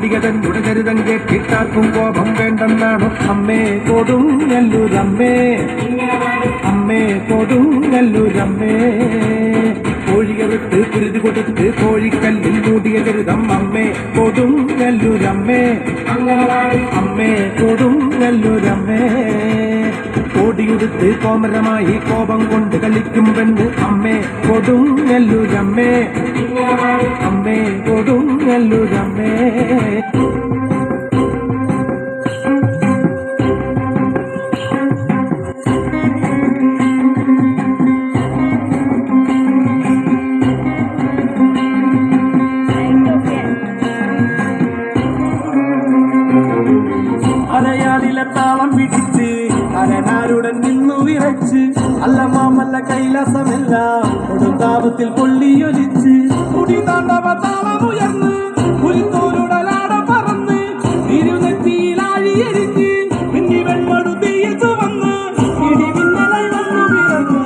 അന്തികതൻ ഉടകരുതം കേട്ടിട്ടാർക്കും കോപം വേണ്ടെന്നാണു അമ്മേ കൊടുങ്ങല്ലൂരമ്മേ, അമ്മേ കൊടുങ്ങല്ലൂരമ്മേ. കോഴികറുത്ത് കുരുതി കൊടുത്ത് കോഴിക്കല്ലിൽ മൂടിയ കരുതം അമ്മേ കൊടുങ്ങല്ലൂരമ്മേ, അമ്മേ കൊടുങ്ങല്ലൂരമ്മേ. കോടിയുടുത്ത് കോമരമായി കോപം കൊണ്ട് കളിക്കും പെണ്ണ് അമ്മേ കൊടുങ്ങല്ലൂരമ്മേ, അമ്മേ കൊടുങ്ങല്ലൂരമ്മേ. അരയാലിലെ താളം പിടിച്ച് അരനാരുടൻ നിന്നു വിറച്ച് അല്ല മാമല്ല കൈലാസമെല്ലാം കൊടുങ്കാവത്തിൽ കൊള്ളിയൊലിച്ച് കുടിതാണ്ടവ താളമുയർന്ന് പുലിത്തോലുടലാട പറന്ന് ഇരുനെറ്റിയിലാഴിയെരിഞ്ഞ് മിന്നി വെൺമടു തീയിൽ ചുവന്ന് ഇടിമിന്നലായി വന്നു പിറന്നു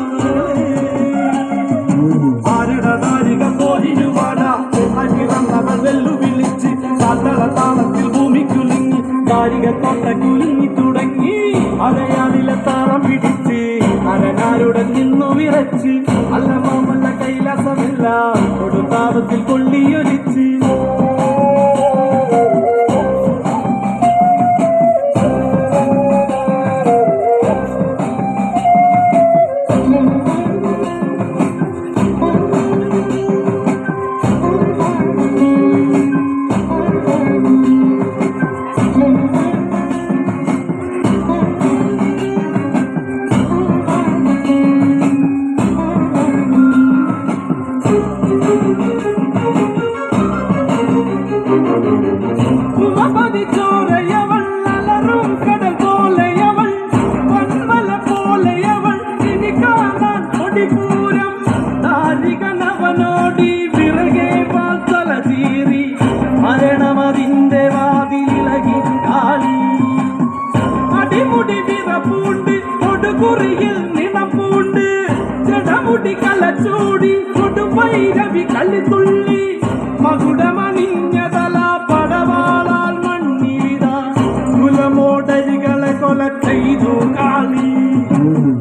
ആരുടെ നാരിക കോഹിനുവാട വന്നവൾ വെല്ലുവിളിച്ച് താത്തള താളത്തിൽ ഭൂമിക്കുലുങ്ങി നാരിക തോട്ട കുലുങ്ങി തുടങ്ങി. അരയാലിലെ താളം പിടിച്ച് അരനാരുടൻ നിന്നു വിറച്ച് അല്ല മാമല്ല കൈലാസമെല്ലാം കൊടുങ്കാവത്തിൽ കൊള്ളിയൊലിച്ച് മരണമതിന്റെ വാതിലിളകി കാളി അടിമുടി വിറപ്പൂണ്ട് കൊടുകുറിയിൽ നിണപ്പൂണ്ട് ജടമുടി കലച്ചൂടി കൊടുവൈരവി കളിത്തുള്ളി മകുടമണിഞ്ഞതല പടവാളാൽ മണ്ണിത കുലമോടരികളെ കൊല ചെയ്തു കാളി.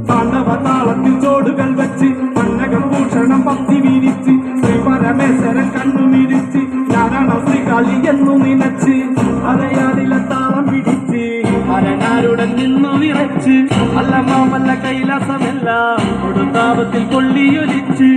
താണ്ഡവതാളത്തിൽ ചോടുകൾ വെച്ച് പന്നകം ഭൂഷണം പത്തി വിരിച്ച് ശ്രീ പരമേശ്വരൻ കണ്ണുമിരിച്ച് ഞാനാണോ ശ്രീകാളി എന്നു നിലച്ച് അരയാലിലെ താളം പിടിച്ച് അരനാരുടൻ നിന്നു വിറച്ച് അല്ല മാമല്ല കൈലാസമെല്ലാം കൊടുങ്കാവത്തിൽ കൊള്ളിയൊലിച്ച്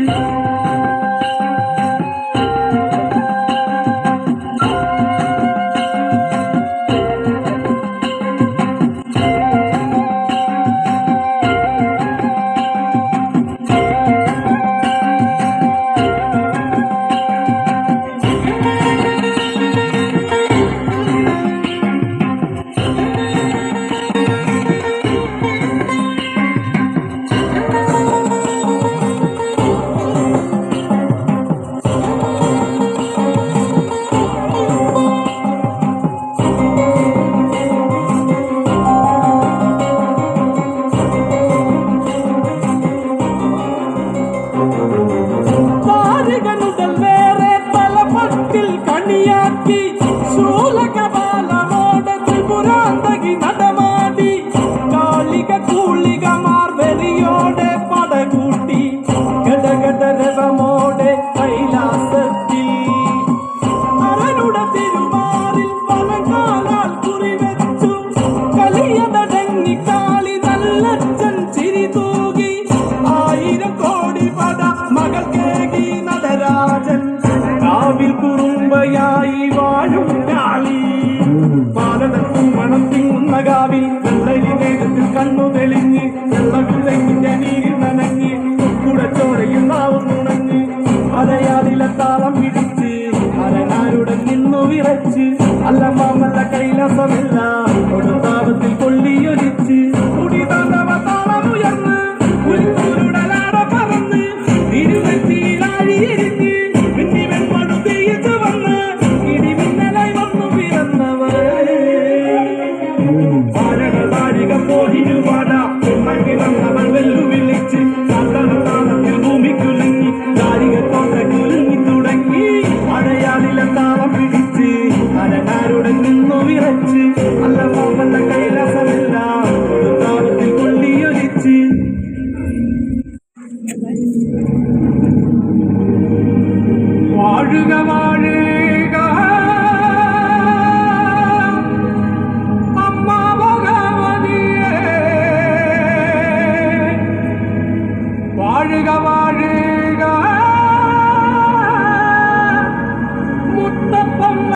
കുറുമ്പയായി വാഴും കാളി പാലതട്ടും മണം തിങ്ങുന്ന കാവിൽ വെള്ളരി നേരത്തിൽ കണ്ണു തെളിഞ്ഞ് വെള്ളവിളങ്ങിന്റെ നീരിൽ നനഞ്ഞ് കുടച്ചോരയിൽ നാവും ഉണങ്ങ് അരയാലിലെ താളം പിടിച്ച് അരനാരുടൻ നിന്നു വിറച്ച് അല്ല മാമല്ല കൈലാസമില്ല